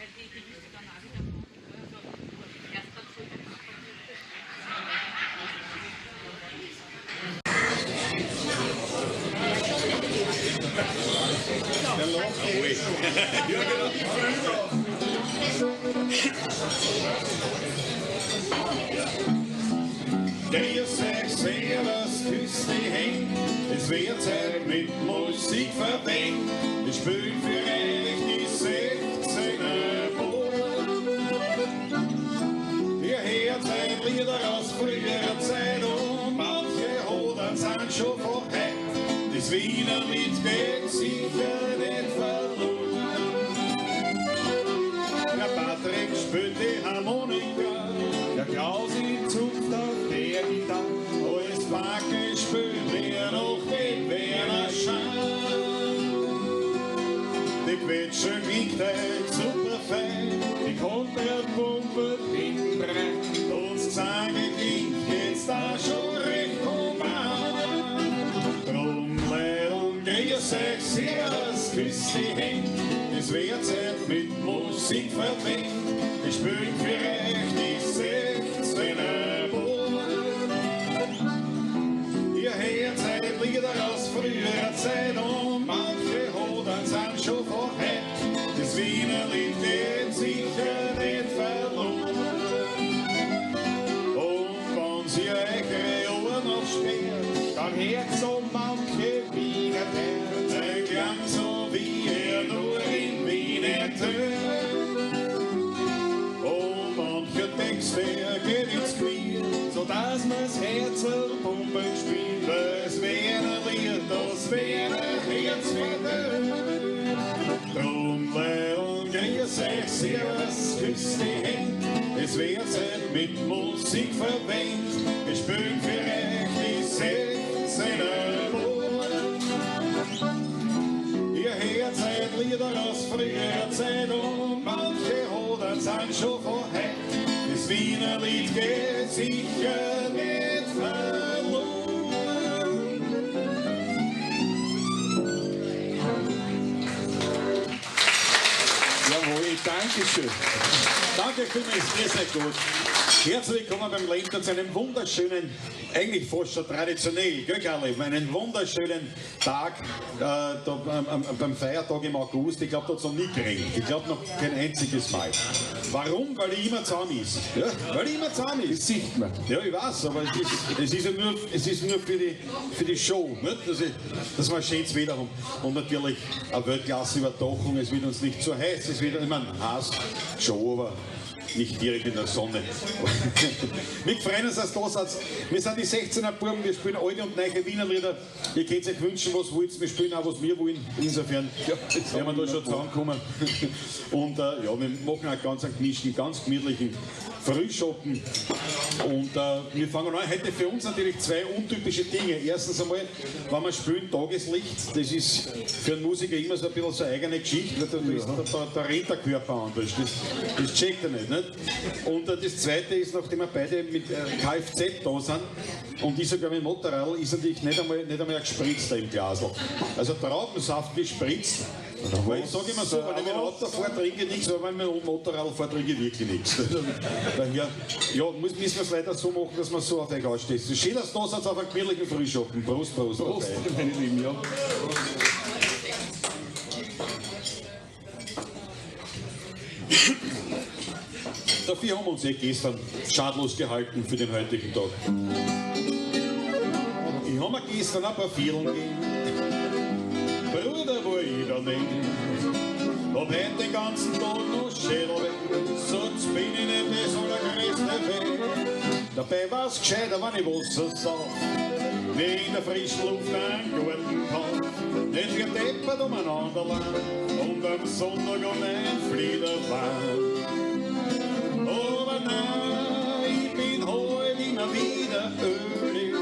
Grüß euch, servus, küsst die Hände, es wird Zeit mit Musik verwendet. Ich spiel für euch die 16er Buam. Ihr hört ein Lieder aus früherer Zeit und manche Hodern sind schon vorher. Das Wienerlied geht sicher nicht verloren. Der Patrick spielt die Harmonika, der Klausi zupft auf der Gitarre, alles Backe spielt wer noch mit wer Schein. Die Quetsche klingt euch super fein, die Kontrabombe hinten rein, uns Gesang klingt jetzt da schon recht human. Drum leid und grüß euch, servus, küsst die Hände, es wird Zeit mit Musik verwendet. Ich spiel für euch die 16er Buam. Ihr hört seid Lieder aus früherer Zeit und manche Hodern sind schon vorher. Das Wienerlied geht sicher nicht verloren. Und wenn sie eure Ohren aufsperrt, dann hört so manche Wiener der klang so wie er nur in Wiener hört. Wer geht ins Knie, sodass man's Herz pumpen spielt. Das Wienerlied, das Wienerherz verdient. Drum und grüß euch, servus, küsst die Hände, es wird Zeit mit Musik verwendet. Ich spiel für euch die 16er Buam. Ihr hört seid Lieder aus früherer Zeit und manche Hodern sind schon vorher. Das Wienerlied geht sicher nicht verloren. Jawohl, danke schön. Danke vielmals, ihr seid gut. Herzlich willkommen beim Lentner zu einem wunderschönen, eigentlich fast schon traditionell, gell Karl, einen wunderschönen Tag beim Feiertag im August. Ich glaube, da hat es noch nie geregnet. Ich glaube noch kein einziges Mal. Warum? Weil ich immer zahm ist. Ja? Weil ich immer zahm ist. Das sieht man. Ja, ich weiß, aber es ist nur für die Show, nicht? Dass wir ein schönes Wetter haben. Und natürlich eine Weltklasse-Überdachung. Es wird uns nicht zu heiß. Es wird, ich meine, heiß schon, aber nicht direkt in der Sonne. Wir freuen uns, dass du da seid. Wir sind die 16er Buam, wir spielen alte und neue Wienerlieder. Ihr könnt euch wünschen, was wollt. Wir spielen auch, was wir wollen. Insofern werden wir da schon zusammenkommen. Und ja, wir machen auch ganz einen gemischten, ganz gemütlichen Frühschoppen. Und wir fangen an. Heute für uns natürlich zwei untypische Dinge. Erstens einmal, wenn wir spielen, Tageslicht. Das ist für einen Musiker immer so ein bisschen so eine eigene Geschichte. Da rennt der Körper anders. Das checkt er nicht. Und das Zweite ist, nachdem wir beide mit Kfz da sind und ich sogar mit Motorrad, ist natürlich nicht einmal ein gespritzter im Glas. Also Traubensaft gespritzt. Weil ich sage immer so, wenn ich mit dem Auto fahre, trinke ich nichts, aber wenn ich mit dem Motorrad fahre, trinke ich wirklich nichts. Daher, ja, müssen wir es leider so machen, dass man so auf euch aussteht. Schön, dass du da seid auf einem gemütlichen Frühschoppen. Prost, Prost. Prost, meine Lieben, ja. Dafür haben wir uns gestern schadlos gehalten für den heutigen Tag. Ich habe mir gestern ein paar Vierteln gegeben. Bruder, wo ich da denke, hab heute den ganzen Tag noch Schädel weg, sonst bin ich nicht das allergrößte Fee. Dabei war's gescheiter, wenn ich Wasser sauf, wie in der frischen Luft einen guten Kauf, nicht gedeppert umeinander lang und am Sonntag um ein Fliederbahn. Aber nein, ich bin heute immer wieder ölig,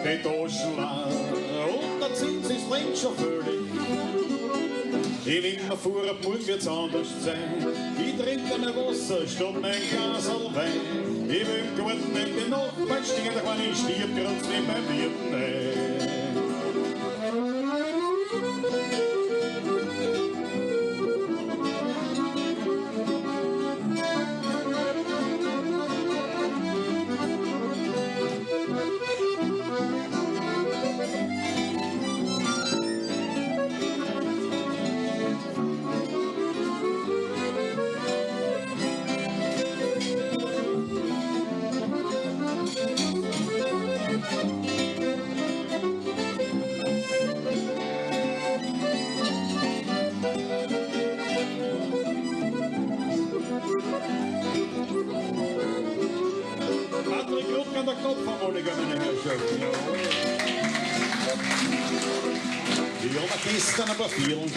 die Taschen leer und der Zins ist längst schon völlig. Ich nehm mir vor, ab morgen wird's anders sein. Ich trinke mein Wasser statt mein Glasl Wein. Ich will im Garten nicht den Nachbarn stehen, doch wenn ich stirb, grunzt nicht beim Wirten ein. Mundharmonika, meine Herrschaften. Ich habe gestern aber vielen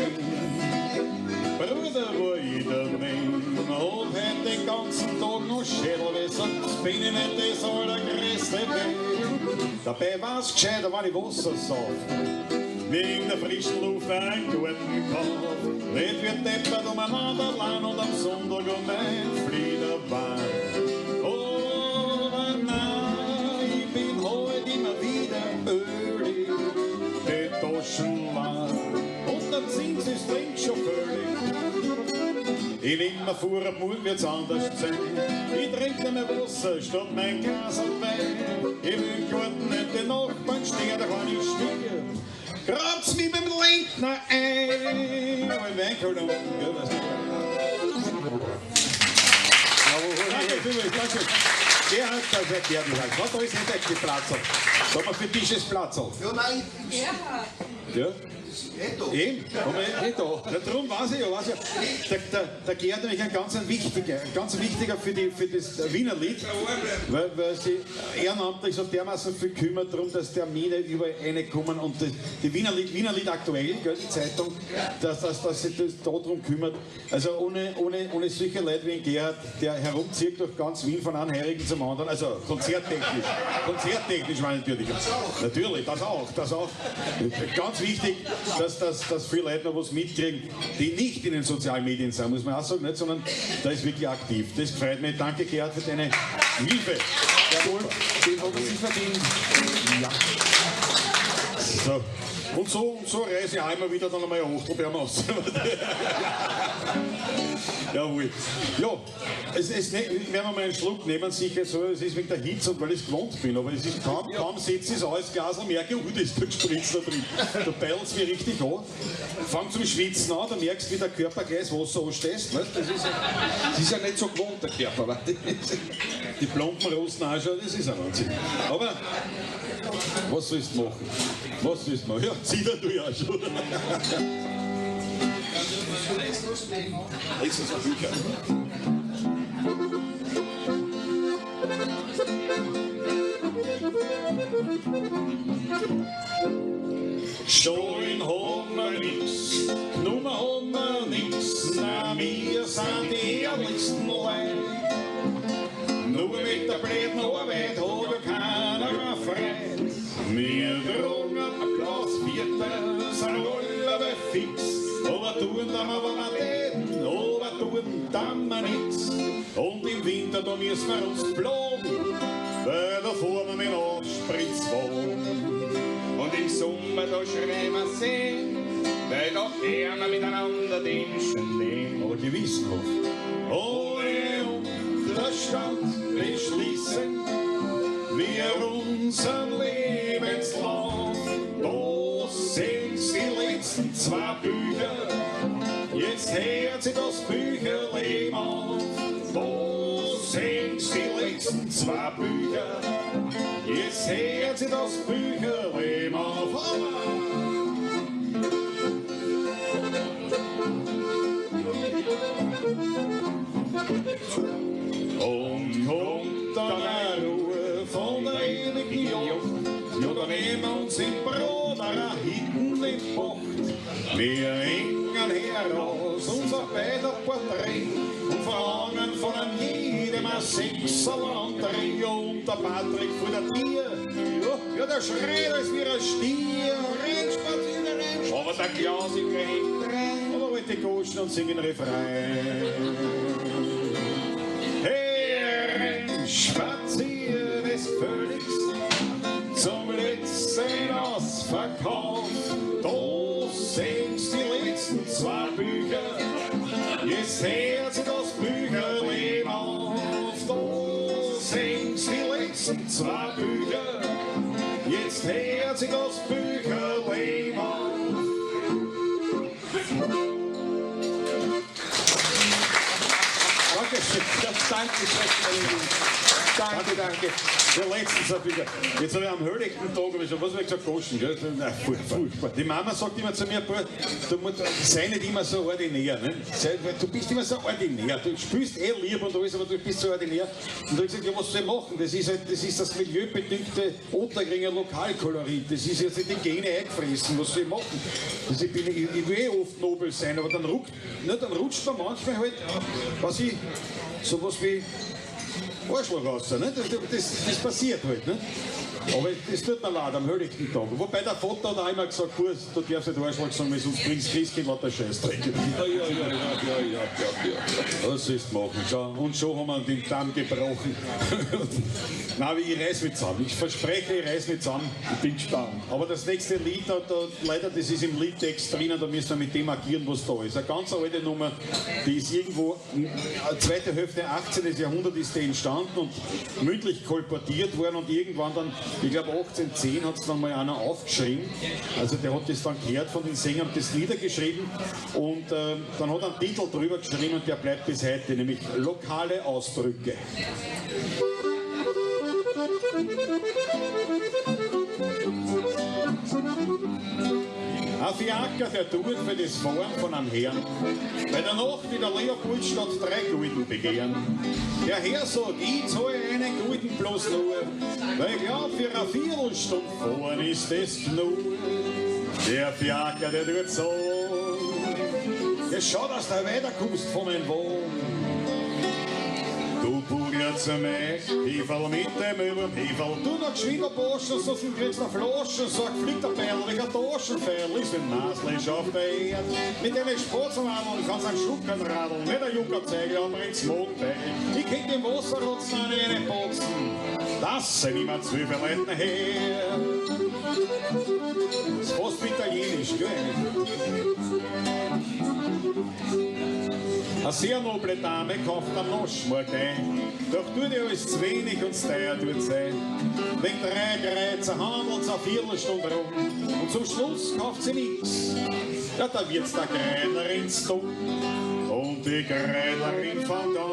Bruder war ich daheim, hab heute den ganzen Tag noch Schädelwässer, bin ich nicht das allergrößte Weh. Dabei war's gescheiter, wenn ich Wasser sauf, wegen der frischen Luft einen guten Kauf. Nicht wird deppert umeinander lang und am Sonntag ein Fliederbahn. Aber nein, ich bin heute immer wieder ölig, die Taschen lang. Und der Zins ist drin schon völlig. Ich nehm mir vor, ab morgen wird's anders sein. Ich trinke mir Wasser statt mein Glas und Wein. Ich will im Garten nicht den Nachbarn stehen, da kann ich stehen. Grab's mich beim Lentner ein. Aber im Wein kann ich Danke vielmals, danke. Der hat das erklärt, was da ist nicht echt die Platzl. Da haben wir für dich das Platzl. Ja, nein. Ja? Eto. Eben, aber da. Darum weiß ich ja. Der Gerd nämlich ein ganz wichtiger für das Wienerlied, weil sie ehrenamtlich so dermaßen viel kümmert darum, dass Termine überall reinkommen und die Wienerlied aktuell, gell, die Zeitung, dass sich das darum kümmert. Also ohne solche Leute wie ein Gerhard, der herumzieht durch ganz Wien von einem Heurigen zum anderen, also konzerttechnisch meine ich natürlich. Natürlich, das auch. Ganz wichtig, dass viele Leute noch was mitkriegen, die nicht in den sozialen Medien sind, muss man auch sagen, nicht, sondern da ist wirklich aktiv. Das gefällt mir. Danke, Gerhard, für deine Hilfe. Jawohl, den haben Sie verdient. Ja. So. Und so reise ich auch immer wieder dann einmal ein Hochtelbeeren aus. Jawohl. Ja, werden wir mal einen Schluck nehmen, sicher so, es ist wegen der Hitze und weil ich es gewohnt bin, aber es ist kaum setze ich es aus, Glas merke, das ist der Spritz da drin. Da peilst es mir richtig an. Fang zum Schwitzen an, da merkst du, wie der Körper gleich das Wasser anstehst. Weißt? Das ist ja nicht so gewohnt, der Körper. Weißt? Die plumpen rosten auch schon, das ist ein Wahnsinn. Aber was sollst du machen? Was sollst du machen? Ja, zieh da du ja schon. Nächstes Bücher. Stollen haben wir nix, Nummer haben wir nix, na wir sind die ehrlichsten Leute. Nur mit der blöden Arbeit hat ja keiner mehr Freude. Wir tragen ein Glas Viertel, sind alle fix, aber tun dann aber nicht, aber tun dann mal nix. Und im Winter da müssen wir uns plagen, weil da fahren wir mit Aufspritzwagen. Und im Sommer da schreien wir sehen, weil da hören wir miteinander den Schnee. Aber gewissenhaft. Ohne Unterstand beschließen wir unseren Lebenslauf. Da sind's die letzten zwei Bücher, jetzt hört sich das Bücherleben auf. Da sind's die letzten zwei Bücher, jetzt hört sich das Bücherleben auf. Und kommt dann eine Ruhe von der ewigen Jocht, ja, da nehmen wir uns im Broder hinten in Bocht. Wir hängen heraus unser beider Porträt und verlangen von einem jedem ein Sechserlandreh. Und der Patrick vor der Tür, ja, der schreit als wie ein Stier. Renn, spazieren, renn. Aber der Klaus im Gehegt rein, oder wollte Goschen und singen Refrain. Spazieren ist völlig zum letzten Ausverkauf. Da sind's die letzten zwei Bücher, jetzt hört sich das Bücherleben auf. Da sind's die letzten zwei Bücher, jetzt hört sich das Bücherleben auf. Dankeschön. Dankeschön. Danke. Ja, letztens wieder. Jetzt habe ich am Heurigen Tag, was habe ich gesagt, Goschen, gell? Nein, furchtbar. Die Mama sagt immer zu mir, sei nicht immer so ordinär. Ne? Du bist immer so ordinär. Du spielst lieb und alles, aber du bist so ordinär. Und da habe ich gesagt, ja, was soll ich machen? Das ist das milieubedingte Ottergringer Lokalkolorit. Das ist jetzt in die Gene eingefressen. Was soll ich machen? Also ich will oft nobel sein, aber dann rutscht man manchmal halt, sowas wie Arschloch raus, ne? Das passiert halt, ne? Aber das tut mir leid am heurigen Tag. Wobei der Vater hat auch immer gesagt, du darfst nicht Arschloch sagen, weil sonst bringst du Christkind lauter Scheißdreck. Ja. Was sollst du machen? Schau. Und schon haben wir den Damm gebrochen. Nein, ich reiß mich zusammen. Ich verspreche, ich reiß mich zusammen. Ich bin gespannt. Aber das nächste Lied, leider, das ist im Liedtext drinnen, da müssen wir mit dem agieren, was da ist. Eine ganz alte Nummer, die ist irgendwo, zweite Hälfte 18. Jahrhundert ist die entstanden und mündlich kolportiert worden und irgendwann dann, ich glaube 1810 hat es dann mal einer aufgeschrieben, also der hat das dann gehört von den Sängern, das Lieder geschrieben und dann hat er einen Titel drüber geschrieben und der bleibt bis heute, nämlich lokale Ausdrücke. Ein Fiaker, der tut für das Fahren von einem Herrn, bei der Nacht in der Leopold statt 3 Gulden begehren. Der Herr sagt, ich zahle einen Gulden bloß nur, weil ich glaub, für eine Viertelstunde fahren ist das genug. Der Fiaker, der tut so, es schaut, dass du weiterkommst von meinem Wohn. Du Burger zu mich, Heferl mit dem Überheferl. Du noch geschwind ein Burschen, so sind kriegst du Flaschen. So ein Flitterperl, wie ein Taschenfell, ist ein Maßlich auf der Erde. Mit den Sportsamalern kannst du einen Schlucken radeln. Nicht ein Juckerzeiger, aber ins Mondbein. Ich kenn den Wasserrotzen an einen Boxen. Das sind immer 12 Leute her. Das ist fast wie Italienisch, gell? Eine sehr noble Dame kauft am Naschmarkt ein, doch tut ihr alles zu wenig und es teuer tut sein. Wegen 3 Greizer handelt es eine Viertelstunde rum und zum Schluss kauft sie nichts. Ja, da wird's der Greinerin stumm und die Greinerin fängt an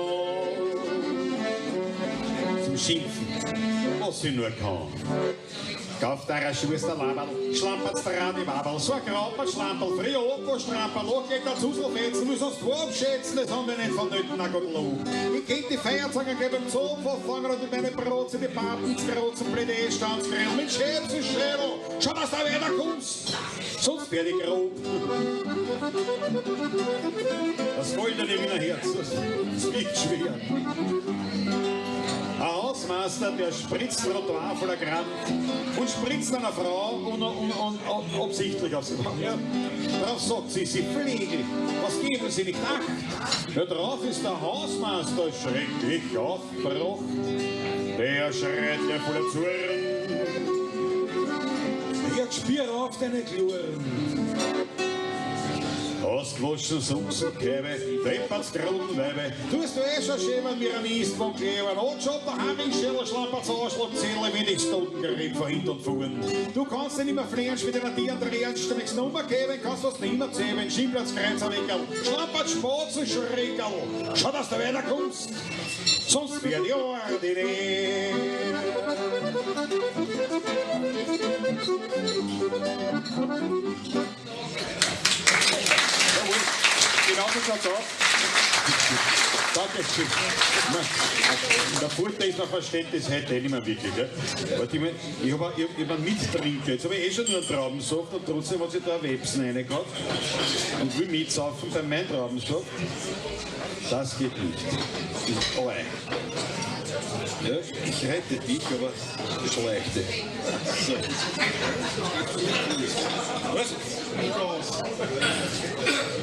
zum Schimpfen, was sie nur kann. Kauft eurer Schwester Laberl, schlampert dran im Abel, so ein Grauper, Schlamperl, früher Opa, Stramperl, geht der Zuselfetzen, muss uns du abschätzen, das haben wir nicht vonnöten, na Gott lob. Ich kenn die Feiertage, gebe im Zoo, verfangen und meine Brotze, die Papen, die Grotzen, Plädee, Stanzgrill, mit Schäbs und Schädel, schau, dass du weiterkommst, sonst werde ich grob. Das goldene Wiener Herz, das wiegt schwer. Ein Hausmeister, der spritzt Trottoir voller Grand und spritzt einer Frau absichtlich aufs Mann. Ja. Darauf sagt sie Fliege, was geben Sie nicht Acht? Ja, drauf ist der Hausmeister schrecklich aufgebracht. Der schreit ja voller Zorn. Jetzt spiel auf deine Kluren. Ausgewaschen Suchsenkäbe, deppert's Grundweibe. Tust du schon schämen, mir am Istbaum kleben. Und schon der Hammingscheller schlappert's Anschlagzähler, wie die Stundengerät von hinten und vorn. Du kannst nicht immer flänsch mit einer Tieren ernst, nichts Nummer geben, kannst was nicht mehr zählen. Schiebplatz, Kreuzerweckerl, schlappert Spatzen, Schreckerl. Schau, dass du weiterkommst, sonst wird die ordinär. Genau so schaut's aus. Danke schön. Der Vorteil ist, man versteht das heute nicht mehr wirklich. Gell? Ich hab einen Mittrinker. Jetzt habe ich schon nur einen Traubensaft und trotzdem hat sich da ein Websen reingehauen und will mitsaufen bei meinem Traubensaft. Das geht nicht. Ja, ich rette dich, aber schleichte. So. Was?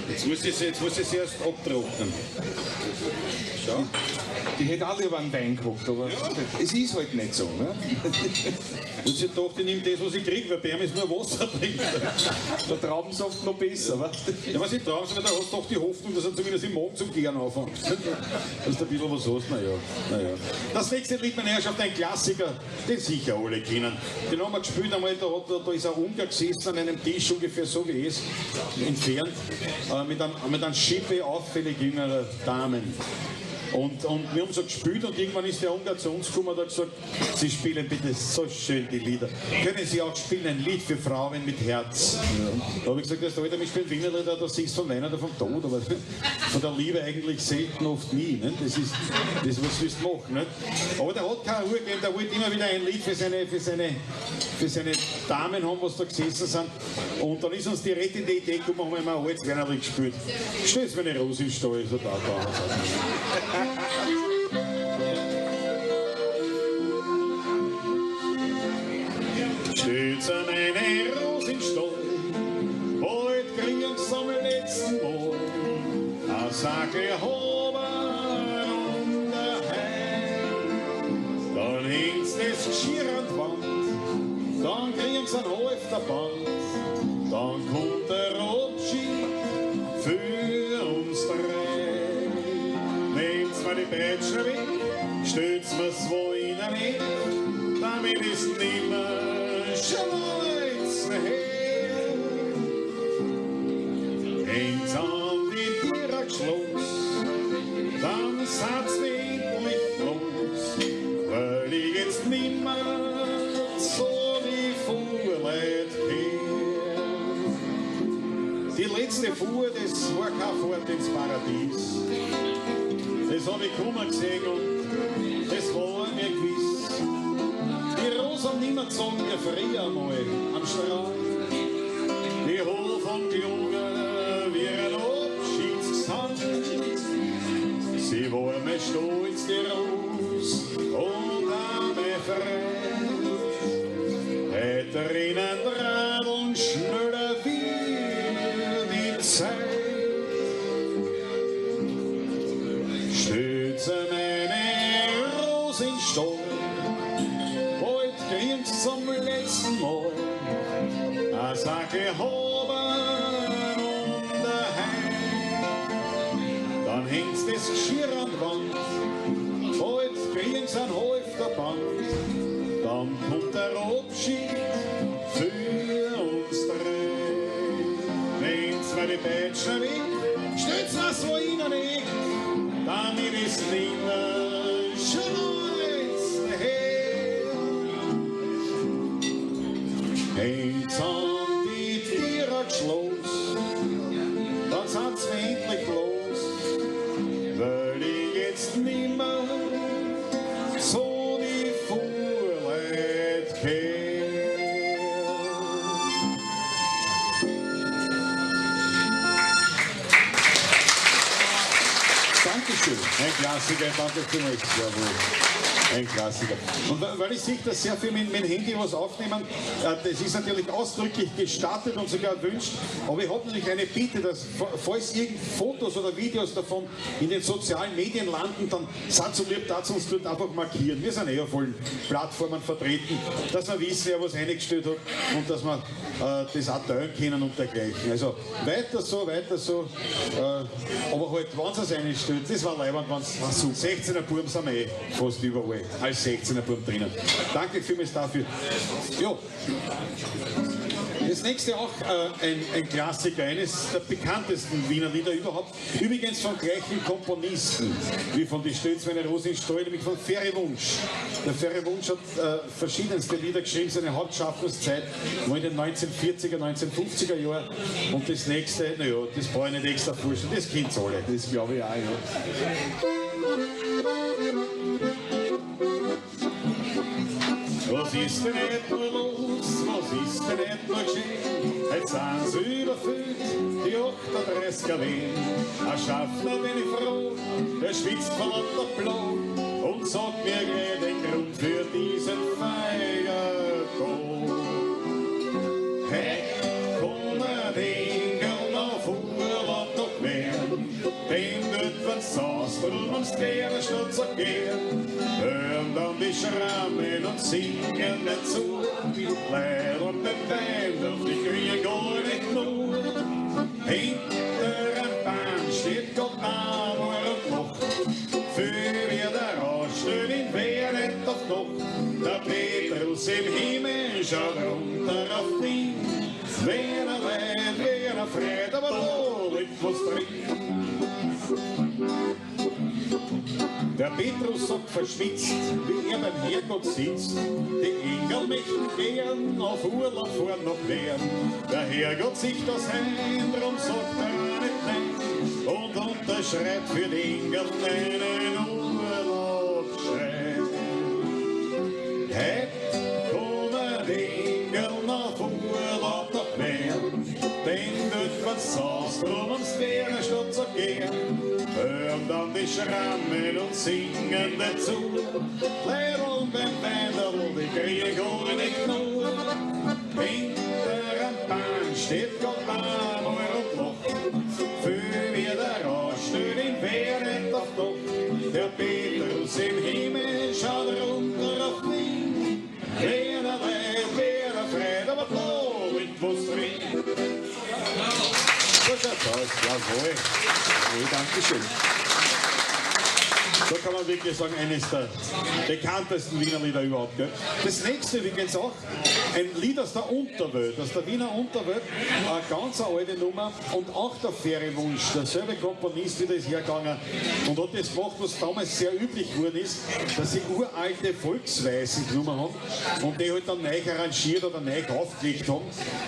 Jetzt muss ich sie erst abtrocknen. Schau. Ich hätte auch lieber einen Wein gehabt, aber ja, es ist halt nicht so. Ne? Und sie dachte, ich nehme das, was ich kriege, weil bei ihm ist nur Wasser drin. Der Traubensaft noch besser, was? Ja, was ich Traubensaft, da hast du doch die Hoffnung, dass er zumindest im Morgen zum Gern anfängt. Dass du ein bisschen was hast, naja. Das nächste Lied, meine Herrschaft, ein Klassiker, den sicher alle kennen. Den haben wir gespielt einmal, da ist ein Ungar gesessen an einem Tisch, ungefähr so wie es, entfernt, mit einem Schippe auffällig jüngerer Damen. Und wir haben so gespielt und irgendwann ist der Ungar zu uns gekommen und hat gesagt, Sie spielen bitte so schön die Lieder. Können Sie auch spielen ein Lied für Frauen mit Herz? Da habe ich gesagt, das Alter, ich spiele Wienerlied, da singst du vom Wein oder vom Tod, aber von der Liebe eigentlich selten, oft nie. Nicht? Das ist das, was willst du machen. Nicht? Aber der hat keine Ruhe gegeben, der wollte immer wieder ein Lied für seine Damen haben, was da gesessen sind. Und dann ist uns die rettende Idee gekommen, haben wir mal ein altes Wienerlied gespielt. Stell's mir eine Rose im Stall, so da. Stell's mir eine Rose im Stall, bald kriegen sie am letzten Mal eine Sacke Hoben und daheim. Dann hängt's das Geschirr an die Wand, dann kriegen sie einen Halfterband, dann kommt der Abschied für uns drei. Nehmt's mir die Bettchen weg, stellt's mir's wo innen hin, damit ist nimmer schon alles her. Hängt's an die Tiere geschloss, dann seid's endlich los, weil ich jetzt nimmer so die Fuhrleut kehr. Die letzte Fuhr, das war keine Fahrt ins Paradies. Das hab ich kommen gesehen und das war mir gewiss. Die Rosen haben nimmer gezogen, wie früher mal am Strand. Die Hof und Jungen wie ein Abschiedsgesang. Sie war mir stolz, die Rose, und auch mein Freund. Hätte er ihnen Dradeln schneller wie die Zeit. Stütze meine Rose in Stall, bald kriegt's zum letzten Mal eine Sacke Hoben und daheim. Dann hängt's das Geschirr an die Wand, bald kriegt's ein Halfterband, dann kommt der Abschied für uns drei. Nehmt's mir die Bettchen weg, stellt's mir so in den Eck, damit ist nimmer schon alles her. Hängt's an die Tiere geschloss, dann sind's mir endlich los, weil ich jetzt nimmer so die Fuhrleut kehr. Dankeschön. Ein Klassiker, danke vielmals. Jawohl. Ein Klassiker. Und weil ich sehe, dass sehr viel mit dem Handy was aufnehmen, das ist natürlich ausdrücklich gestattet und sogar erwünscht, aber ich habe natürlich eine Bitte, dass falls irgend Fotos oder Videos davon in den sozialen Medien landen, dann seid so lieb, dass uns dort einfach markieren. Wir sind auf allen Plattformen vertreten, dass wir wissen, wer was eingestellt hat und dass wir das auch teilen können und dergleichen. Also weiter so, aber halt, wenn es einstellt, das war leibend, wenn es 16er Buam sind wir fast überall als 16er Buam drinnen. Danke vielmals dafür. Ja. Das nächste auch ein Klassiker, eines der bekanntesten Wienerlieder überhaupt. Übrigens vom gleichen Komponisten wie von die Stütz meine Rose in Stall, nämlich von Wunsch. Der Wunsch hat verschiedenste Lieder geschrieben, seine Hauptschaffenszeit war in den 1940er, 1950er Jahren. Und das nächste, naja, das brauche ich nicht extra vorstellen, das kennt's alle. Das glaube ich auch, ja. Was ist denn nicht nur los, was ist denn nicht nur geschehen? Jetzt sind sie überfüllt, die 38er Wien. Ein Schaffner bin ich froh, der schwitzt von lauter Blau und sagt mir gleich den Grund für diesen Feiertag. Hey, komm mal den Girl auf Urlaub noch werden, den dort wenn's saust und ums Quere statt zu gehen. Hören dann die Schrammen und singen dazu, Leid und den Wein auf die Kühe gar nicht nur. Hinter einem Baum steht Gott Amor und Nacht, für wir der Rauschstück in wer nicht auf Nacht. Der Petrus im Himmel schaut runter auf ihn, wer er leid, wer er freit, aber da liegt was drin. Petrus sagt verschwitzt, wie er beim Herrgott sitzt. Die Engel möchten gern auf Urlaub fahren nach Bern. Der Herrgott sich das ein, drum sagt er nicht nein und unterschreibt für die Engel einen Urlaubsschein. Heute kommen die Engel auf Urlaub nach Bern, denn dort was saust, drum ums Wehren statt zu gehen. Hören dann die Schrammen und singen dazu. Leibeln beim Weinderl, die kriegen gar nicht nur. Hinter am Bahn steht Gott warm und lacht. Für wie der Rausch ihn während auf Nacht. Der Petrus im Himmel schaut runter auf mich. Wer leid, wer freit, aber da wird was drin. So schaut's aus, jawohl. Danke schön. So kann man wirklich sagen, eines der bekanntesten Wienerlieder überhaupt. Gell? Das nächste übrigens auch ein Lied aus der Unterwelt, aus der Wiener Unterwelt, eine ganz alte Nummer und auch der Ferienwunsch, derselbe Komponist, wie das hergegangen und hat das gemacht, was damals sehr üblich geworden ist, dass sie uralte Volksweisen genommen haben und die halt dann neu arrangiert oder neu aufgelegt haben.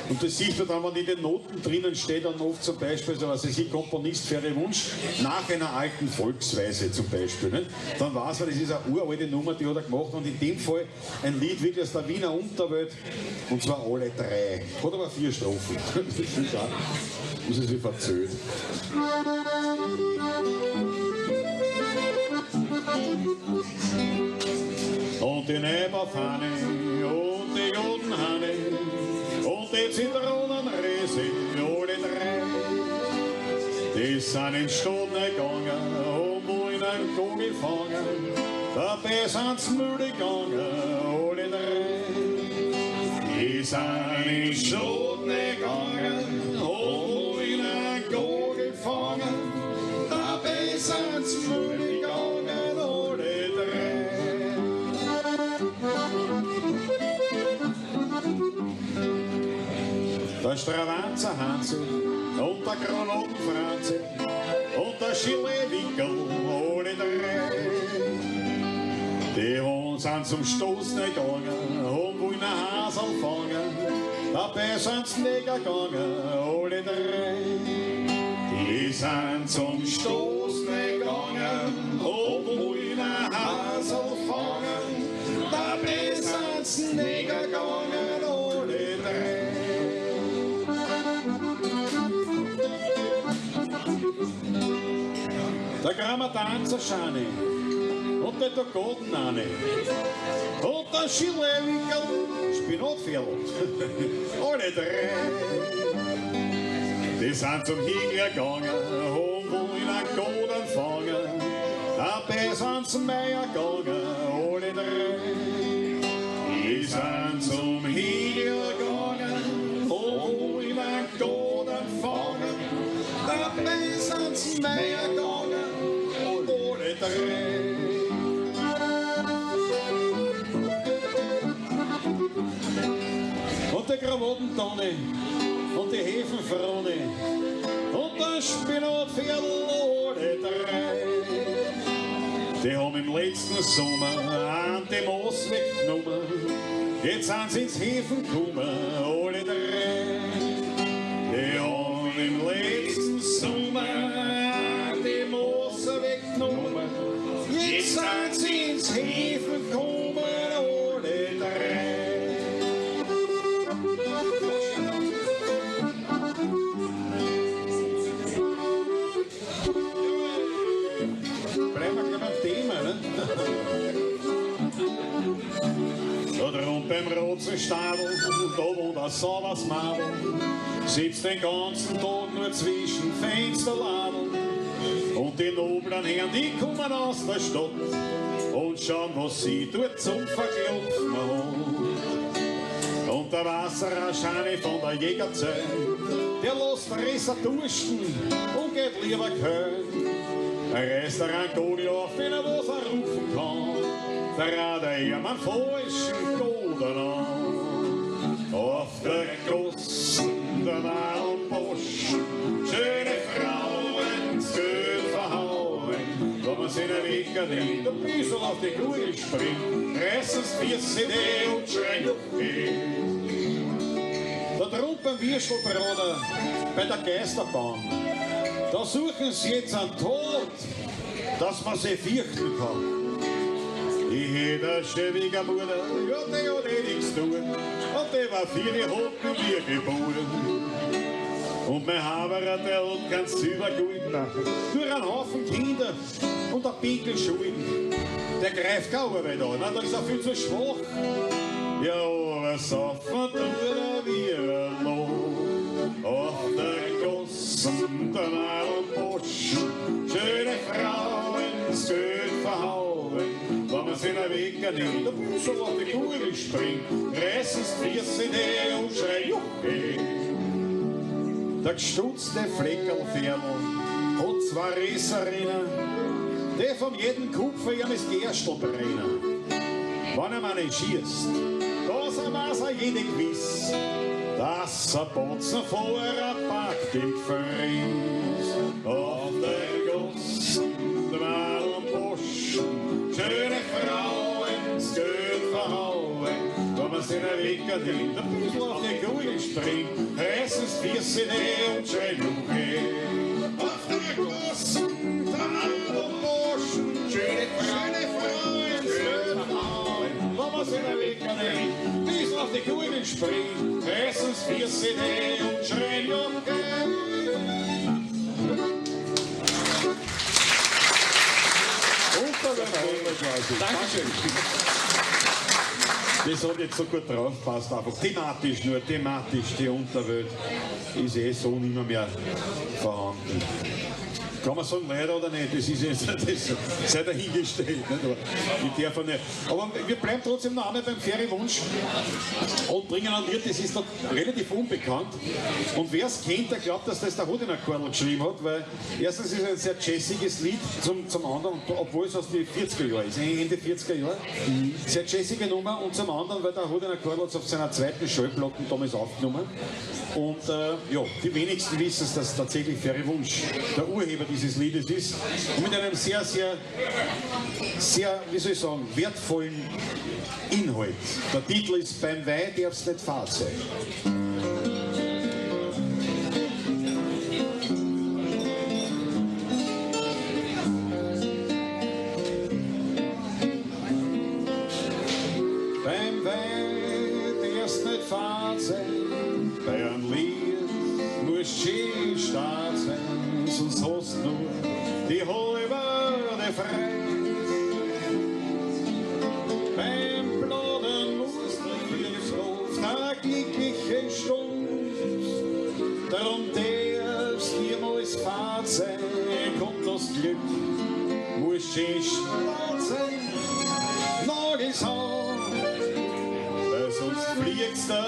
Und das sieht man dann, wenn in den Noten drinnen steht, dann oft zum Beispiel, so was ich Komponist Ferienwunsch nach einer alten Volksweise zum Beispiel. Nicht? Dann weiß man, das ist eine uralte Nummer, die hat er gemacht und in dem Fall ein Lied wirklich aus der Wiener Unterwelt und zwar alle drei. Hat aber 4 Strophen. Das ist auch, muss es sich verzählt. Und die Neberfahne und die Jodenhane und die Zitronenrese, alle drei, die sind in Stunden gegangen. Einen Kugel fangen, dabei sind's müde gegangen, alle drei. Die sind in Schoten gegangen, in einen Kugel fangen, dabei sind's müde gegangen, alle drei. Der Stravanzer Hansel und der Granaten Franzi und der Schillewinkel, alle drei. Die sind zum Stoßen gegangen und wollen einen Hasel fangen. Dabei sind's nicht gegangen, alle drei. Die sind zum Stoßen gegangen und wollen einen Hasel fangen. Dabei sind's nicht gegangen, alle drei. Der Grammatanzer Schane und der Godenane und der Schillewinkel, Spinatfeld, alle drei. Die sind zum Hegler gegangen und wollen einen Goden fangen. Dabei sind zum Meier gegangen, alle drei. Die sind zum Hegler gegangen und wollen einen Goden fangen. Dabei sind zum Meier gegangen, alle drei. Und die Krawattentonne und die Hefenfrone und der Spinatfeld, alle drei. Die haben im letzten Sommer an die Moos weggenommen. Jetzt sind sie ins Hefen gekommen, alle drei. Die haben im letzten Sommer an die Moos weggenommen. Jetzt sind sie ins Hefen gekommen, alle drei. Da drum beim Rotzenstadel, da wo das sauberes Madel, sitzt den ganzen Tag nur zwischen Fensterladen. Und die noblen Herren, die kommen aus der Stadt und schauen, was sie dort zum Verklopfen haben. Und der Wasserraschane von der Jägerzeit, der lässt Resser dursten und geht lieber köln. Er reißt einen Kogel auf, wenn er was rufen kann. Da rat er ihm einen falschen Golden an. Auf der großen, der Walbosch, schöne Frauen, gut verhauen. Da man sind ein Wecker nicht, ein bisschen auf die Kugel springt, reißen's Füße und schreien, okay. Da drunten beim Würstelbrater, bei der Geisterbahn, da suchen sie jetzt einen Tod, dass man sie fürchten kann. Ich hätte eine schäbige Mutter, ja, die hat eh nichts tun, und die war 4 Hocken wie geboren. Und mein Haberer, der hat kein Silbergulden, nur einen Haufen Kinder und ein Pinkel Schulden. Der greift keine Arbeit an, da ist er viel zu schwach. Ja, aber saufen tut er wie ein Loh. Auf der Gossen, der Nadel Boschen, schöne Frauen, das Geld verhauen. Wenn man sich einen Wecker nimmt, der Busel auf die Kugel springt, reißen's Füße und schreit, Jucke. Der gestutzte Fleckerlferl hat 2 Risserinnen, die von jedem Kupfer ihres Gerstl brennen. Wenn er mal nicht schießt, da weiß er jede gewiss, dass er Botzen vor einer Taktik verriss. Auf der Gossen, der Mann und Boschen, schöne Frauen, das Geld verhauen. Wenn man sich einen Wecker nimmt, der Busel auf die Kugel springt, reißen's Füße und schreit, okay. Auf der Gossen, der Mann und Boschen, schöne Frauen, das Geld verhauen. Wenn man sich einen Wecker nimmt, Busel auf die Kugel springt, reißen's Füße und schreit, okay. Dankeschön. Das hat jetzt so gut drauf passt, einfach thematisch, nur thematisch, die Unterwelt ist eh so nicht mehr vorhanden. Kann man sagen, leider oder nicht, das ist jetzt das sei dahingestellt. Nicht? Aber ich darf nicht. Aber wir bleiben trotzdem noch einmal beim Ferienwunsch und bringen ein Lied, das ist noch relativ unbekannt. Und wer es kennt, der glaubt, dass das der Heurige Karl geschrieben hat, weil erstens ist es ein sehr jazziges Lied, zum anderen, obwohl es aus den 40er Jahren ist, Ende 40er Jahre, sehr jazzige Nummer, und zum anderen, weil der Heurige Karl es auf seiner zweiten Schallplatte damals aufgenommen. Und ja, die wenigsten wissen es, dass tatsächlich Ferienwunsch der Urheber dieses Liedes ist. Und mit einem sehr, wie soll ich sagen, wertvollen Inhalt. Der Titel ist Beim Weih darf's nicht fad sein. Beim Weih darf's nicht fad sein, bei einem Lied muss schön stark sein, sonst hast du nur die halbe frei. Beim Plaudern musst du jetzt oft eine glückliche Stunde, darum darfst du niemals fad sein, kommt das Glück, muss schön stark sein, Nagels an, weil sonst fliegst du davon.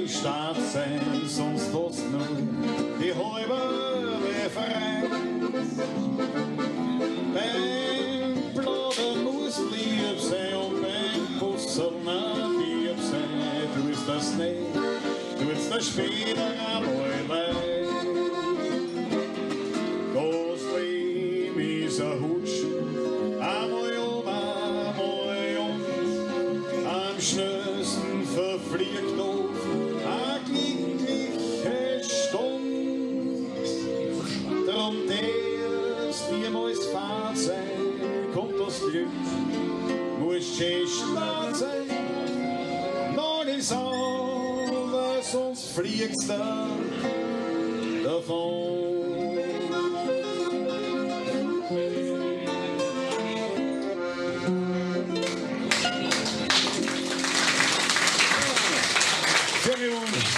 Start sein, sonst hast du nur die halbe frei. Beim Plaudern muss lieb sein und beim Busseln lieb sein. Du ist das nicht, du wirst das später einmal leid. Das Leben ist ein Hutschen, einmal um, am schnellsten verfliegt auf. Glückliche Stunde, drum fliegst du davon.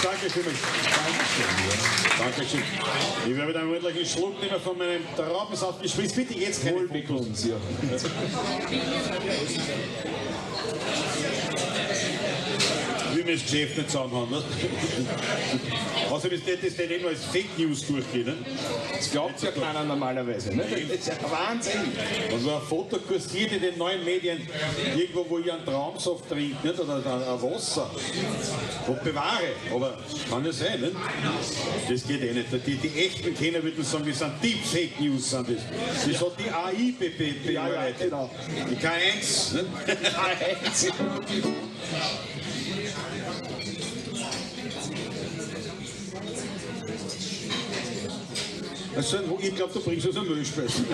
Dankeschön. Dankeschön. Ich werde einen ordentlichen Schluck nehmen von meinem Traubensaft gespritzt. Bitte jetzt keine Fotos. Ja. Wie wir das Geschäft nicht sagen haben. Ne? Außerdem ist das nicht nur als Fake News durchgehen. Ne? Das glaubt ja keiner normalerweise. Ne? Das ist ja Wahnsinn. Also ein Foto kursiert in den neuen Medien, irgendwo, wo ich einen Traumsaft trinke, nicht? Oder ein Wasser. Und bewahre. Aber kann ja sein, nicht? Das geht eh nicht. Die echten Kenner würden sagen, das sind Deep Fake News. Sind das. Das hat die AI bearbeitet. Ja, genau. Die K1. Nicht? K1. Also, ich glaube, du bringst uns eine Müllspeise.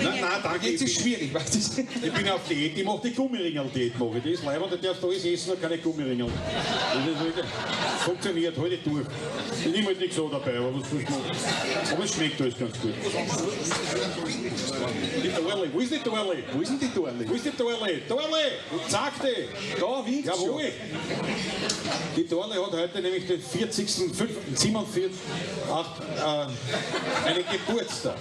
Ja, nein, danke. Jetzt ist schwierig, weißt du? Ich bin auf Diät, ich mache die Gummiringel-Diät. Die ist leibend, du darfst alles essen, nur keine Gummiringel. Das funktioniert, halte ich durch. Ich nehme halt nichts so dabei, aber was soll ich machen? Aber es schmeckt alles ganz gut. Die Dorli, wo ist die Dorli? Wo ist denn die Dorli? Wo ist die Dorli? Dorli! Sag die! Da winkt jawohl! Die Dorli hat heute nämlich den 47. einen Geburtstag.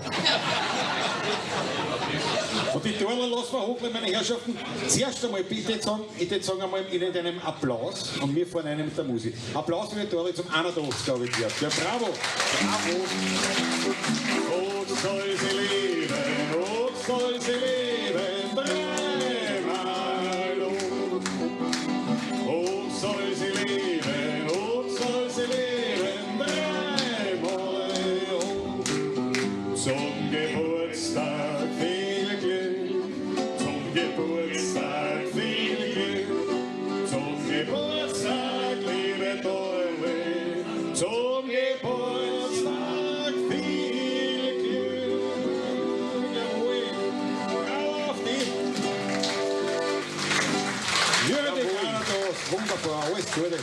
Und die Dorli lassen wir hoch, meine Herrschaften. Zuerst einmal, ich würde sagen einmal in einem Applaus und wir fahren einen mit der Musik. Applaus für die Dorli zum 81, glaube ich. Ja, bravo! Bravo! Oh, soll sie leben, oh, soll sie leben, dreimal oh, soll sie leben, oh, soll sie leben, dreimal zum Geburtstag viel Glück, zum Geburtstag viel Glück, zum Geburtstag, liebe Dorli, zum Geburtstag viel Glück. Jawohl, auf die. Würde wunderbar, alles Gute.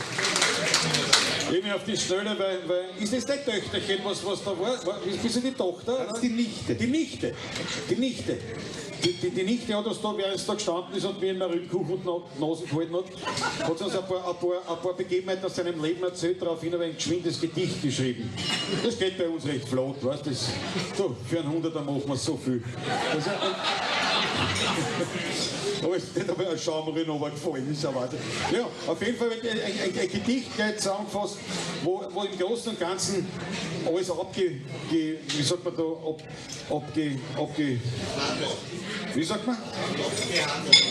Ich bin auf die Schnelle, weil ist das dein Töchterchen, was da war? Bist du die Tochter? Das ist die Nichte. Die Nichte. Die Nichte. Die Nichte hat uns da, während es da gestanden ist und mir in der Rückkuchen und Nasen gehalten hat, hat uns ein paar Begebenheiten aus seinem Leben erzählt, daraufhin aber ein geschwindes Gedicht geschrieben. Das geht bei uns recht flott, weißt du? So, für einen 100er machen wir so viel. Aber es ist nicht einmal ein Schaumrin runtergefallen, ist ja Wahnsinn. Ja, auf jeden Fall ein Gedicht gleich zusammengefasst, wo im Großen und Ganzen alles wie sagt man da, wie sagt man?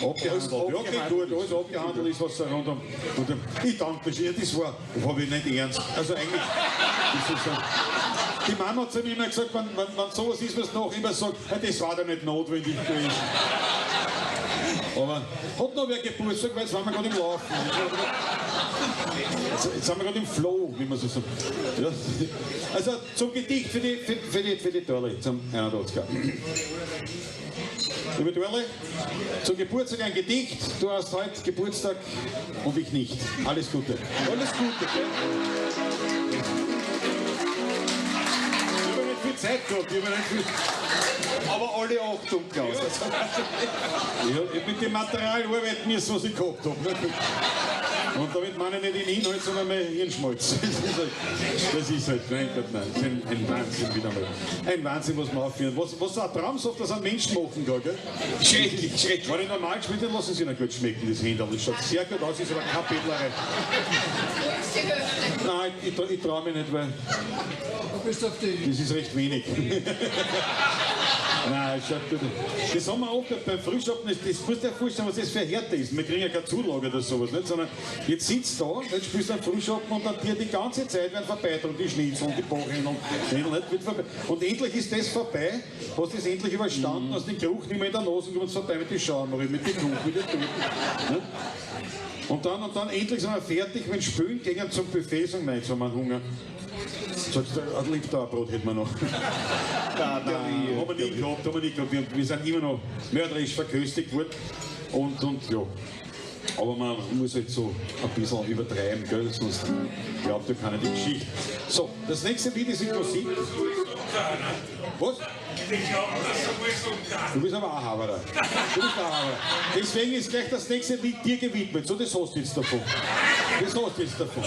Abgehandelt. Ja, okay, gut, alles abgehandelt ist, was da rund um. Ich danke dir, das habe ich nicht ernst. Also eigentlich, das ist so. Die Mama hat zu mir immer gesagt, wenn sowas ist, was noch immer sagt, das war da nicht notwendig gewesen. Aber hat noch wer Geburtstag, weil jetzt waren wir gerade im Laufen. Jetzt sind wir gerade im Flow, wie man so sagt. Ja. Also zum Gedicht für die Dorli, zum 81. Liebe Dorli, zum Geburtstag ein Gedicht. Du hast heute Geburtstag und ich nicht. Alles Gute. Alles Gute, gell? Ich habe nicht viel Zeit gehabt, Aber alle Achtung, Klaus. Ich habe mit dem Material arbeiten müssen, was ich gehabt habe. Und damit meine ich nicht den Inhalt, sondern mein Hirnschmalz. Das ist halt, mein Gott, nein, das ist ein Wahnsinn wieder mal. Ein Wahnsinn, was man aufführen. Was so ein Traumsaft, das an Menschen machen kann, gell? Schrecklich, schrecklich. Wenn ich normal gespielt habe, lassen sie nicht gut schmecken, das Händel. Das schaut sehr gut aus, ist aber keine Bettlerei. Nein, ich traue mich nicht, weil das ist recht wenig. Nein, das haben wir auch beim Frühschoppen, das musst du dir vorstellen, was das für eine Härte ist. Wir kriegen ja keine Zulage oder sowas, nicht? Sondern jetzt sitzt da, jetzt spielst du einen Frühschoppen und dann dir die ganze Zeit werden vorbeitragen, die Schnitzel und die Bacheln und wird vorbei. Und endlich ist das vorbei, hast das endlich überstanden, hast den Geruch nicht mehr in der Nase und kommst vorbei mit den Schaumrüben, mit den Kuchen, mit den Toten. Ne? Und dann endlich sind wir fertig, wenn Spülen gehen zum Buffet, sagen wir, jetzt haben wir Hunger. Sagst du, ein Liptauerbrot hätten wir noch. Nein, haben wir nie gehabt. Wir sind immer noch mörderisch verköstigt worden. Und ja, Aber man muss halt so ein bisschen übertreiben, gell? Sonst glaubt ja keiner die Geschichte. So, das nächste Lied ist in Musik. Was? Du bist aber auch Haberer. Du bist auch Haberer. Deswegen ist gleich das nächste Lied dir gewidmet. So, das hast du jetzt davon. Das hast du jetzt davon.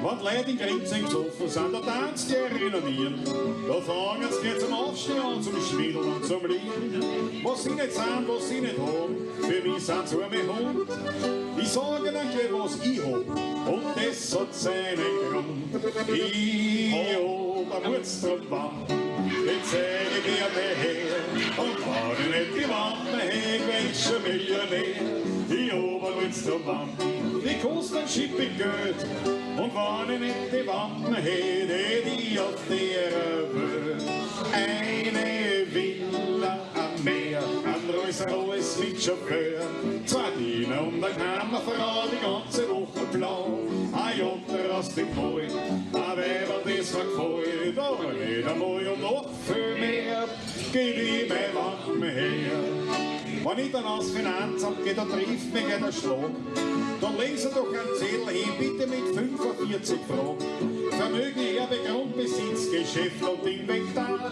Wenn Leute in Grenzen gesoffen sind, da tanzt die Renommieren. Da fangen sie gleich zum Aufstehen an, zum Schwindeln und zum Lieben. Was sie nicht sind, was sie nicht haben, für mich sind sie arme Hund. Ich sage dann gleich, was ich hab, und das hat seinen Grund. Ich hab am Wurzelbaum, den zeige ich gerne her. Und wenn ich nicht die Wampe hätte, wär ich schon Millionär. Ich hab am Wurzelbaum, die kostet ein Schippe Geld. Und wenn ich nicht die Wampen hätte, hätte ich auf der Welt eine Villa am Meer, ein Rolls-Royce mit Chauffeur, 2 Diener und eine Kammerfrau, die ganze Woche blau, ein Jotter aus dem Heu, ein Weiber, das mir gefällt, aber nicht einmal und noch viel mehr, gib ich mein Wampen her. Wenn ich dann ans Finanzamt gehe, dann trifft mich der Schlag. Dann legen Sie doch einen Zettel hin, bitte mit 45 Fragen. Vermögen, Erbe, Grundbesitz, Geschäft und Inventar.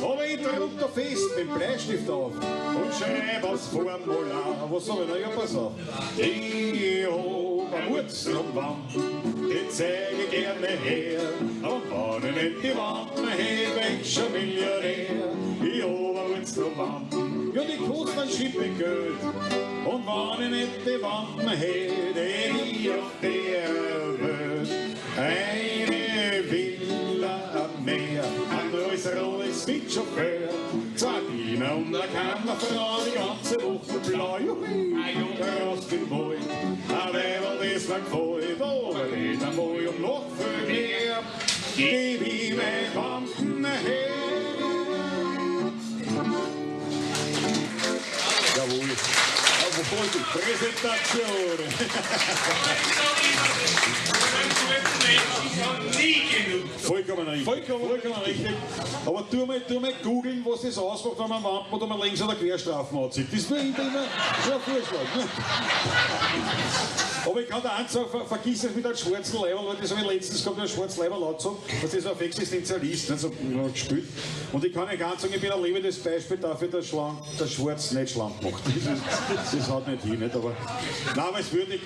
Aber ich drück da fest mit dem Bleistift auf und schreibe aus Formular. Was soll ich da? Ja, pass auf. Ich hab eine Wurzelbaum, die zeige ich gerne her. Und wenn ich nicht die Wampen hätte, wär ich schon Millionär. Ich hab eine Wurzelbaum, ja, die kostet ein Schippe Geld. Und wenn ich nicht die Wampen hätte, hätte ich auf der Welt eine Villa am Meer, ein Rolls-Royce mit Chauffeur, 2 Diener und eine Kammerfrau, die ganze Woche blau. Ein Junge aus dem Wald, ein Weiberl, das mir gefällt, aber nicht einmal und noch viel mehr, gib ich mein Wampen her. Jawohl. Jawohl, die Präsentation. Vollkommen richtig. Vollkommen richtig. Aber tu mal googeln, was das ausmacht, wenn man Wampen oder man Längs- oder Querstrafen anzieht. Das will ich immer ein Vorschlag. Ne? Aber ich kann dir eins sagen, vergiss es mit einem schwarzen Leiberl, weil das habe ich letztens gehabt, einen schwarzen Leiberl angezogen, was das auf Existenzialist, also gespielt. Und ich kann nicht ganz sagen, ich bin ein lebendes Beispiel dafür, dass Schwarz nicht schlank macht. Das haut nicht hin, nicht? Aber nein, aber es ist würdig.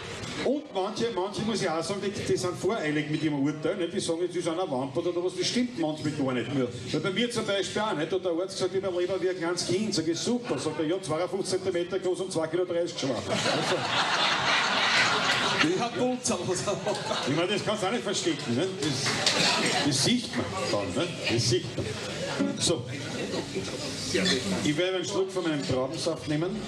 Und manche muss ich auch sagen, die sind voreilig mit ihrem Urteil, nicht? Die sagen, jetzt ist einer Wampe oder was, das stimmt manchmal gar nicht. Weil bei mir zum Beispiel auch nicht, hat der Arzt gesagt, ich überlebe wie ein kleines Kind, sag ich, super, sagt er, ja, 52 cm groß und 2,30 Kg schwer. Ich hab Putz, aber ich meine, das kannst du auch nicht verstecken, ne? Das sieht man dann, ne? Das sieht man. So. Ich werde einen Schluck von meinem Traubensaft nehmen.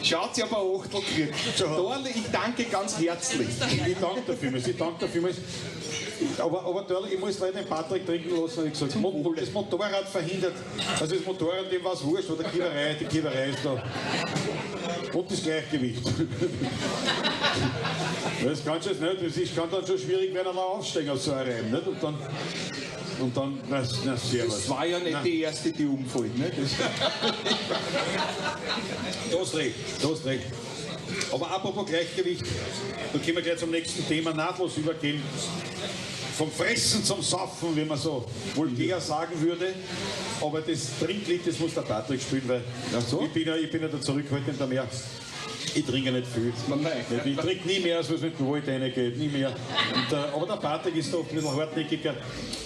Schaut, ich habe ein Achtel gekriegt. Dorle, ich danke ganz herzlich. Ich danke dafür. Aber Dorle, ich muss leider den Patrick trinken lassen, habe ich gesagt. Das Motorrad verhindert. Also das Motorrad, dem war es wurscht, weil die Kiewerei ist da. Und das Gleichgewicht. Das kannst du jetzt nicht, das kann dann schon schwierig werden, aber aufsteigen aus so einem Reim, nicht? Und dann, na servus. Das war ja nicht die erste, die umfällt, ne? Du hast recht. Aber apropos Gleichgewicht, da können wir gleich zum nächsten Thema nahtlos übergehen. Vom Fressen zum Saufen, wie man so vulgär sagen würde. Aber das Trinklied, das muss der Patrick spielen, weil ich bin ja der Zurückhaltende mehr. Ich trinke nicht viel. Ich trinke nie mehr, als was mit dem Wald reingeht. Nie mehr. Aber der Patrick ist doch ein bisschen hartnäckiger.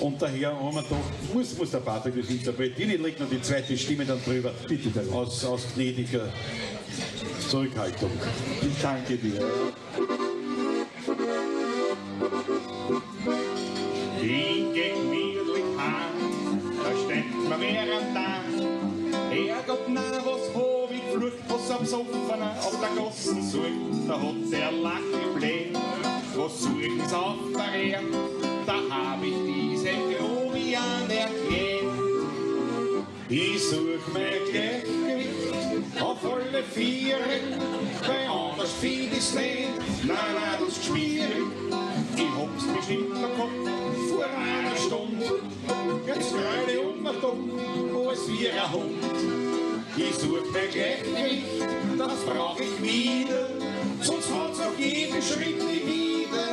Und daher haben wir gedacht, muss der Patrick das interpretieren. Ich lege noch die zweite Stimme dann drüber. Bitte, aus gnädiger Zurückhaltung. Ich danke dir. Ich geh gemütlich heim, da steht mir wer an da. Herrgott, na, was hab ich geflucht, was am Sofa auf der Gassen sucht. Da hat der Lache bläht, was suchen's auf der Erde? Da hab ich diese Grobian erklärt. Ich such mein Gleichgewicht auf alle Viere, weil anders find ich's nicht. Nein, das ist schwierig. Ich hab's bestimmt noch gehabt vor einer Stunde. Jetzt gerade dumm, als wie ein Hund. Ich such mir Gleichgewicht, das brauch ich wieder, sonst hat's auch jeden Schritt wieder.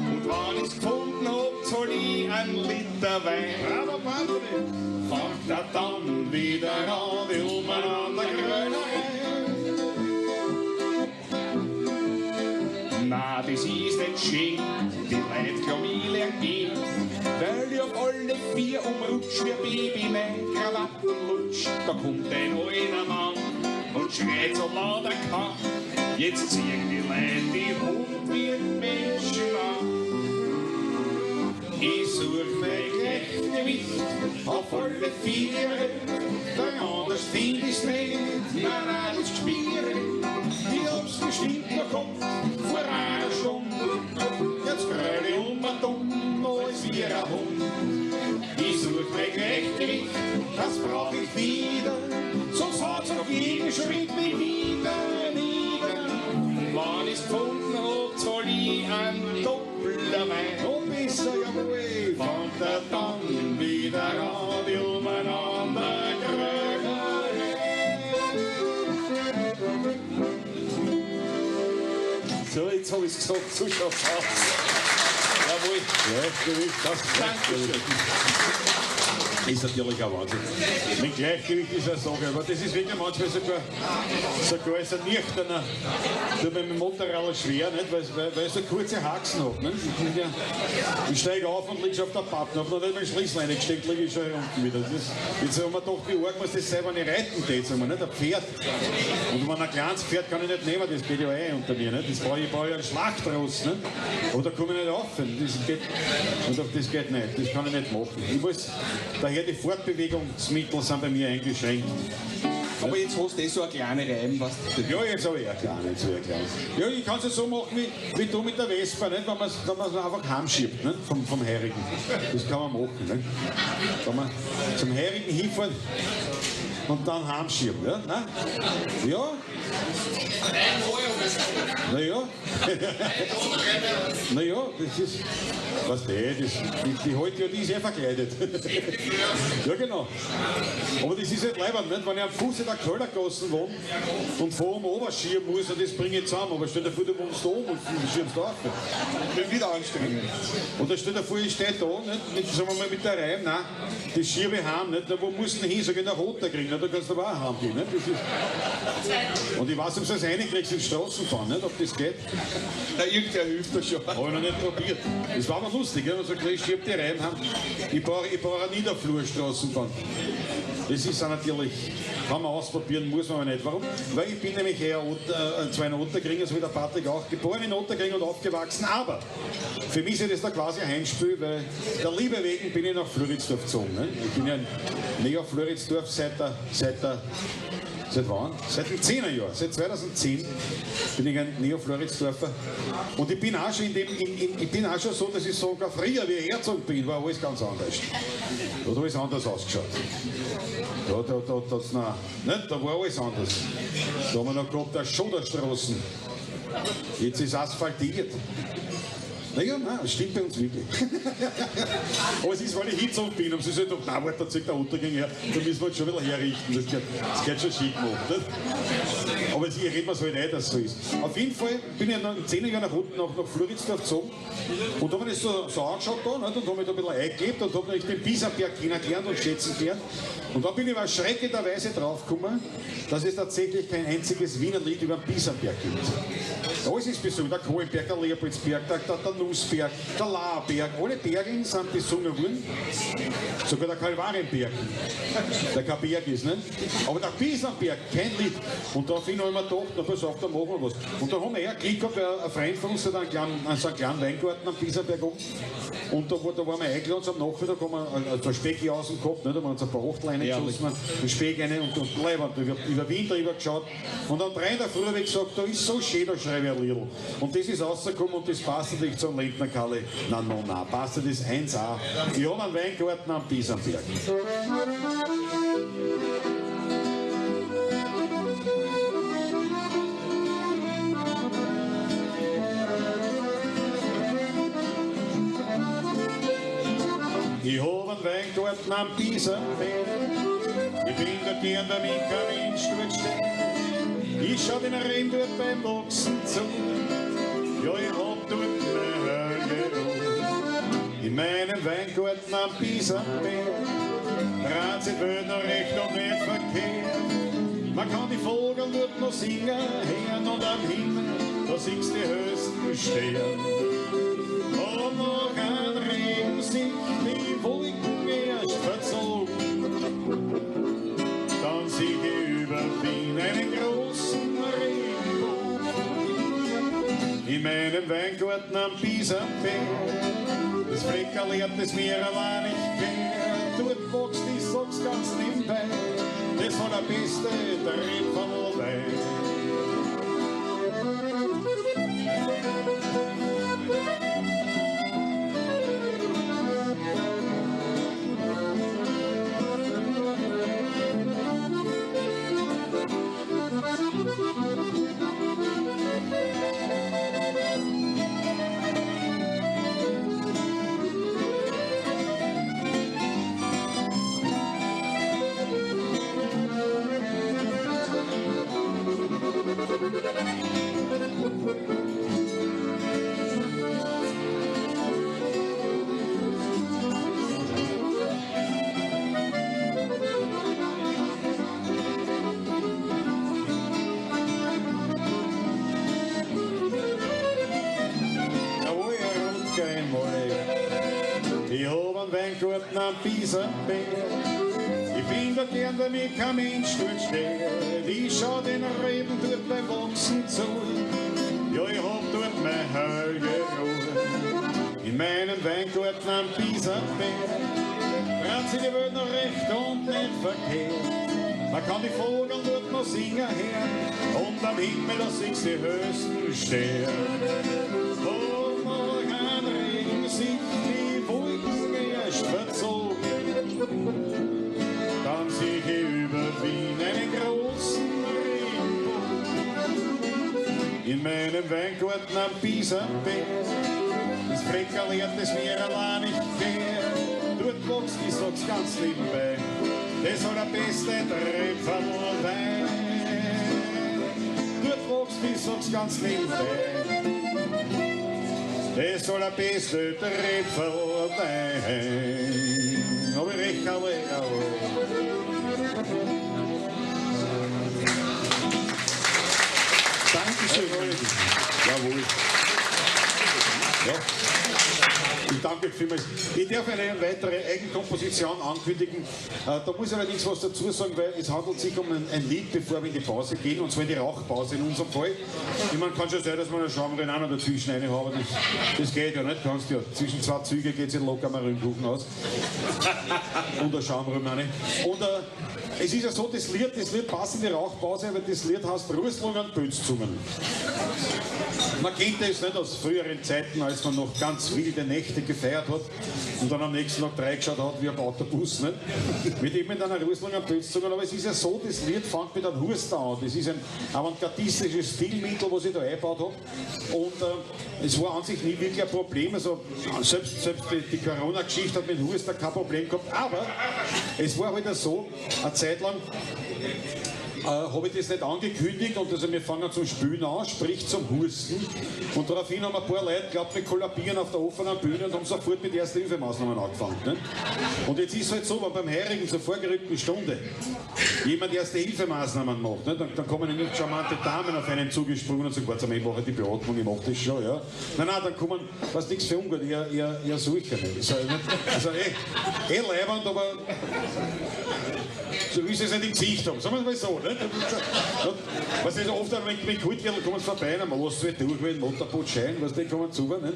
Und wenn ich's gefunden hab, zahl ich einen Liter Wein. Fangt er dann wieder an, die umeinander Grönerei. Na, das ist nicht schön, die Leute glauben, ich lern gehen, weil ich auf alle vier umrutsch wie ein Baby mein Krawattenlutsch. Da kommt ein alter Mann und schreit so laut er kann. Jetzt ziehen die Leute die Hund wie ein Menschen an. Ich such mein Gleichgewicht auf alle vier, denn anders find ich's nicht, nein, das Spielen. Ich hab's bestimmt noch gehabt, vor einer Stunde. Jetzt gerade dumm, als wie ein Hund. Ich such mein Gleichgewicht, das brauch ich wieder, sonst hat's auf jeden Schritt mich wieder. Wenn ich's gefunden hab, zahl ich einen doppelten Wein. Und besser, jawohl, fangt er dann wieder an, die umeinander Grönerei. So, jetzt hab ich's gesagt, so schaut's aus. Jawohl. Gleichgewicht, das Gleichgewicht. Ist natürlich ein Wahnsinn. Mit Gleichgewicht ist eine Sache, aber das ist wirklich manchmal sogar als ein Nüchterner. Tut mir mit dem Motorrad schwer, nicht? Weil es so kurze Haxen hat. Nicht? Ich steige auf und liege auf der Pappe, habe noch nicht meinen Schlüssel reingesteckt, liege ich schon hier unten wieder. Jetzt haben wir gedacht, wie arg muss das sein, wenn ich reiten tät, nicht ein Pferd. Und wenn ein kleines Pferd kann ich nicht nehmen, das geht ja unter mir. Nicht? Ich brauche ja einen Schlachtross. Nicht? Aber da komme ich nicht rauf. Das geht nicht, das kann ich nicht machen. Daher die Fortbewegungsmittel sind bei mir eingeschränkt. Aber jetzt hast du so eine kleine Reim, was du... Ja, jetzt habe ich eine kleine. Ja, ich kann es ja so machen wie du mit der Vespa, nicht? Wenn man es einfach heimschiebt, nicht? Vom Heurigen. Das kann man machen. Nicht? Wenn man zum Heurigen hinfährt und dann heimschiebt. Ja? Nein? Ja? Naja. Naja, das ist... Was die heute, ja, die ist ja verkleidet. Ja, genau. Aber das ist halt leibend, nicht? Wenn ich am Fuß in der Kellergasse wohne und vor dem Oberschieben muss, und das bringe ich zusammen. Aber stell dir vor, du wohnst da oben und schiebst da auf. Das wird wieder anstrengend. Und da stell dir vor, ich stehe da, nicht? Sagen wir mal mit der Reim, nein, das schiebe ich heim, nicht? Na, wo musst du denn hin? Sag ich, nach Unterkriegen, da kannst du aber auch heimgehen, nicht? Das ist... Und ich weiß, ob du das reinkriegst in Straßenfahren, nicht? Ob das geht. Da irgendwer hilft dir schon. Habe ich noch nicht probiert. Das war aber lustig, ja? Man sagt, ich schiebe die Reim heim. Ich brauche eine Niederflurstraßenbahn. Das ist auch natürlich, kann man ausprobieren, muss man aber nicht. Warum? Weil ich bin nämlich eher zwar in Otterkring, so wie der Patrick auch, geboren in Otterkring und aufgewachsen, aber für mich ist das da quasi ein Heimspiel, weil der Liebe wegen bin ich nach Floridsdorf gezogen. Ne? Ich bin ja näher Floridsdorf seit wann? Seit dem 10er Jahr, seit 2010 bin ich ein Neo-Floridsdorfer. Und ich bin auch schon ich bin auch schon so, dass ich sogar früher wie ich hergezogen bin, war alles ganz anders. Da hat alles anders ausgeschaut. Da war alles anders. Da haben wir noch gehabt, der Schoderstraßen. Jetzt ist asphaltiert. Naja, nein, das stimmt bei uns wirklich. Aber es ist, weil ich hingezogen bin und sie sagt, nein, warte, da zieht der Untergang her, da müssen wir uns schon wieder herrichten. Das geht schon schick gemacht. Nicht? Aber ich rede mir so nicht, dass es so ist. Auf jeden Fall bin ich nach 10 Jahren nach Floridsdorf gezogen und habe mir das so angeschaut da, nicht? Und habe mich da ein bisschen eingegeben und habe den Biesenberg kennengelernt und schätzen gelernt. Und dann bin ich erschreckenderweise draufgekommen, dass es tatsächlich kein einziges Wienerlied über den Biesenberg gibt. Alles ist besungen, der Kohlenberg, der Leopoldsberg, der Nussberg, der Lahrberg, alle Berge sind besungen worden. Sogar der Kalvarienberg, der kein Berg ist, nicht? Aber der Biesenberg, kein Lied. Und daraufhin habe ich mir gedacht, na pass auf, da machen wir was. Und da haben wir Glück gehabt, weil ein Freund von uns hat so einen kleinen Weingarten am Biesenberg oben. Und da waren wir eingeladen, am Nachmittag haben wir ein Speck außen gehabt, nicht? Da haben wir uns ein paar Achtleine geschossen, einen Speck rein und leibend über Winter geschaut. Und am 3 in der Früh habe ich gesagt, da ist so schön, da schreibe ich ein Liedl. Und das ist rausgekommen und das passt natürlich zum Lentner Karl. Nein, passt das 1A. Ich habe einen Weingarten am Biesenberg. Weingarten am Biesenberg. Ich bin dort gern der Mensch dort stehen. Ich schau den Reben dort beim Wachsen zu. Ja, ich hab dort meine Ruhe. In meinem Weingarten am Biesenberg. Draht sich Welt noch recht und nicht verkehrt. Man kann die Vogel dort noch singen hören und am Himmel, da siehst die höchsten Sterne. Und noch ein Regen sich die Wolken erst verzogen. Dann sieh ich über Wien einen großen Regenbogen. In meinem Weingarten am Biesenberg, das Fleckerl hat es mir allein nicht gehört. Dort wächst, ich sag's ganz nebenbei, das war der beste Trip von allweil. Ich hab einen Weingarten am Biesenberg. Ich bin da gern, wenn mich kein Mensch dort steht. Ich schau den Reben dort beim Wachsen zu. Ja, ich hab dort meine Heurige Ruhe. In meinem Weingarten am Biesenberg dreht sich die Welt noch recht und nicht verkehrt. Man kann die Vogel dort noch singen hören und am Himmel, da siehst die höchsten Sterne. Und morgen ein Regen sich die Wolken erst verzogen. Dann sieh ich über Wien einen großen Regenbogen. In meinem Weingarten am Biesenberg, das Fleckerl hat es mir allein nicht gehört. Dort wächst, ich sag's ganz nebenbei, das war der beste Trip von allweil. Dort wächst, ich sag's ganz nebenbei, das war der beste Trip von allweil. Hab ich recht, alle. Dankeschön. Jawohl. Ja. Ich danke vielmals. Ich darf eine weitere Eigenkomposition ankündigen. Da muss ich allerdings was dazu sagen, weil es handelt sich um ein Lied, bevor wir in die Pause gehen, und zwar in die Rauchpause in unserem Fall. Ich meine, kann schon sein, dass man eine Schaumrein auch noch dazwischen rein haben, das geht ja nicht, kannst ja. Zwischen zwei Züge geht es ja locker mal Rübenkuchen aus. Und der Schaumrüben auch nicht. Und es ist ja so, das Lied passt in die Rauchpause, weil das Lied heißt Ruslungen, Bötzungen. Man kennt das nicht aus früheren Zeiten, als man noch ganz wilde Nächte gefeiert hat und dann am nächsten Tag reingeschaut hat, wie ein Autobus, nicht? Mit eben einer Ruslung am Bötzungen. Aber es ist ja so, das Lied fängt mit einem Huster an. Das ist ein avantgardistisches Stilmittel, was ich da eingebaut habe. Und es war an sich nie wirklich ein Problem. Also, selbst die Corona-Geschichte hat mit Huster kein Problem gehabt. Aber es war halt so, eine Zeit lang habe ich das nicht angekündigt und also wir fangen zum Spülen an, sprich zum Husten. Und daraufhin haben ein paar Leute geglaubt, wir kollabieren auf der offenen Bühne und haben sofort mit Erste-Hilfe-Maßnahmen angefangen. Ne? Und jetzt ist es halt so, wenn beim Heurigen zur vorgerückten Stunde jemand Erste-Hilfe-Maßnahmen macht, ne? dann kommen nicht charmante Damen auf einen zugesprungen und sagen, warte mal, ich mache die Beatmung, ich mache das schon. Ja. Nein, dann kommen, was nichts für ungut, eher solche. Also leibend, aber so willst du es nicht im Gesicht haben, sagen wir es mal so. Ne? Was ist oft, wenn Kultwirl kommen vorbei, dann machst du halt durch wie ein Motorbootschein, was die kommen zu. Nicht?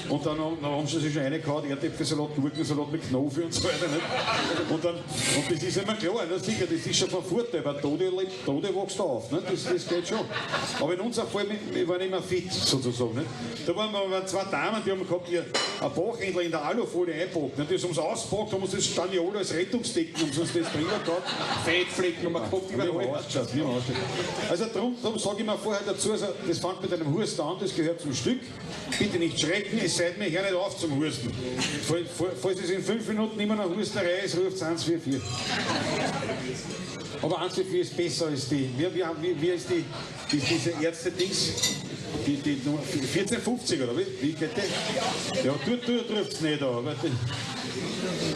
Und dann haben sie sich schon reingehauen, Erdäpfelsalat, Gurkensalat mit Knofi und so weiter. Nicht? Und das ist immer klar, ne? Sicher, das ist schon von Vorteil, weil Tode wächst auf. Ne? Das geht schon. Aber in unserem Fall, wir waren immer fit, sozusagen. Nicht? Da waren zwei Damen, die haben gehabt, ein Bachhändler in der Alufolie eingepackt. Ne? Das haben sie ausgepackt, haben uns das Staniol als Rettungsdecken, haben sie uns das drüber gehabt, Fettflecken, und man guckt immer ausgeschaut. Also Also darum sage ich mir vorher dazu, also das fängt mit einem Husten an, das gehört zum Stück. Bitte nicht schrecken, es seid mir, hör nicht auf zum Husten. Falls es in 5 Minuten immer noch Husterei ist, ruft es 144. Aber 144 ist besser als die, wie ist diese Ärzte-Dings? Die 1450 oder wie geht das? Ja, du triffst nicht an.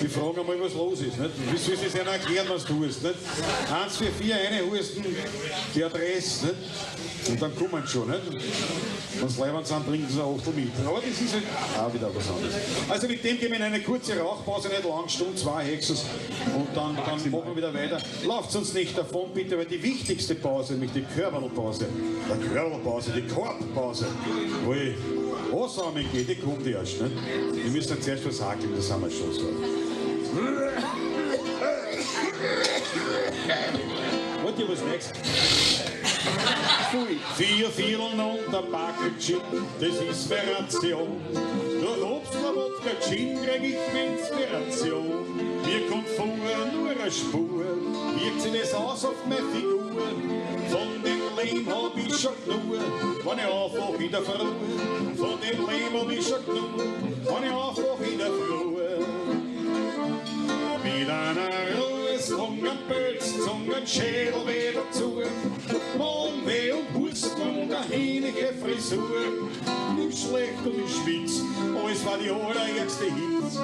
Die fragen einmal, was los ist. Nicht? Wie soll es einer erklären, was du tust? Nicht? 144 reinhusten, die Adresse. Nicht? Und dann kommen sie schon. Nicht? Wenn sie leibend sind, bringen sie ein Achtel mit. Aber das ist halt auch wieder was anderes. Also mit dem gehen wir in eine kurze Rauchpause, nicht lang, Stunde, 2 Hexes. Und dann machen wir wieder weiter. Lauft uns nicht davon, bitte, weil die wichtigste Pause, nämlich die Körperpause, die Korbpause, wo ich ansammeln gehe, die kommt erst. Nicht? Wir müssen dann zuerst was hakeln, das haben wir schon so. Wollt ihr was nächstes? 4 Vierteln und der Backel Gin, das ist Inspiration. Durch Obstler Wodka Gin krieg ich Inspiration. Mir kommt vorher nur eine Spur, wirkt sich das aus auf meine Figur. Von dem Lehm hab ich schon genug, wenn ich aufwach in der Früh. Von dem Lehm hab ich schon genug, wenn ich aufwach in der Früh. Mit einer Ruheslunge, Bölzzunge, Schädel weh dazu. Mondweh und Husten und eine hähnige Frisur. Nicht schlecht und ich schwitz, aber es war die allererste Hitz.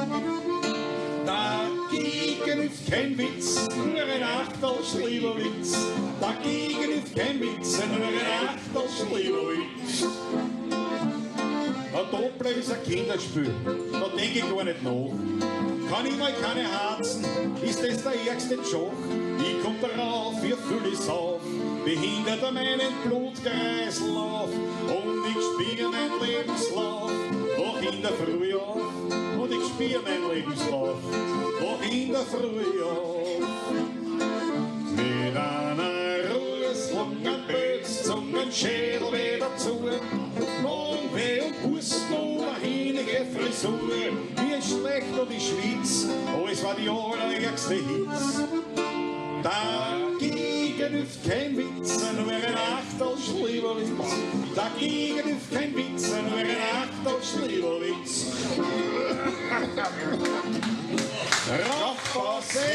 Dagegen ist kein Witz, nur ein Achtel Schlieberwitz. Dagegen ist kein Witz, nur ein Achtel Schlieberwitz. Ein Doppler ist ein Kinderspiel, da denk ich gar nicht nach. Kann ich mal keine Harzen, ist das der ärgste Joch. Ich komm darauf, ihr füll es auf, behindert an meinen Blutkreislauf. Und ich spür mein Lebenslauf, auch in der Früh auf. Und ich spür mein Lebenslauf, auch in der Früh auf. Mit einer Ruheslunge, Bölzzunge, Schädel weh dazu. Mondweh und Husten und eine hähnige Frisur. Mir ist schlecht und ich schwitz, oh, es war die allerärgste Hitz. Dagegen hilft kein Witz, nur ein Achtel Schlieberwitz. Dagegen hilft kein Witz, nur ein Achtel Schlieberwitz. Rauchpause.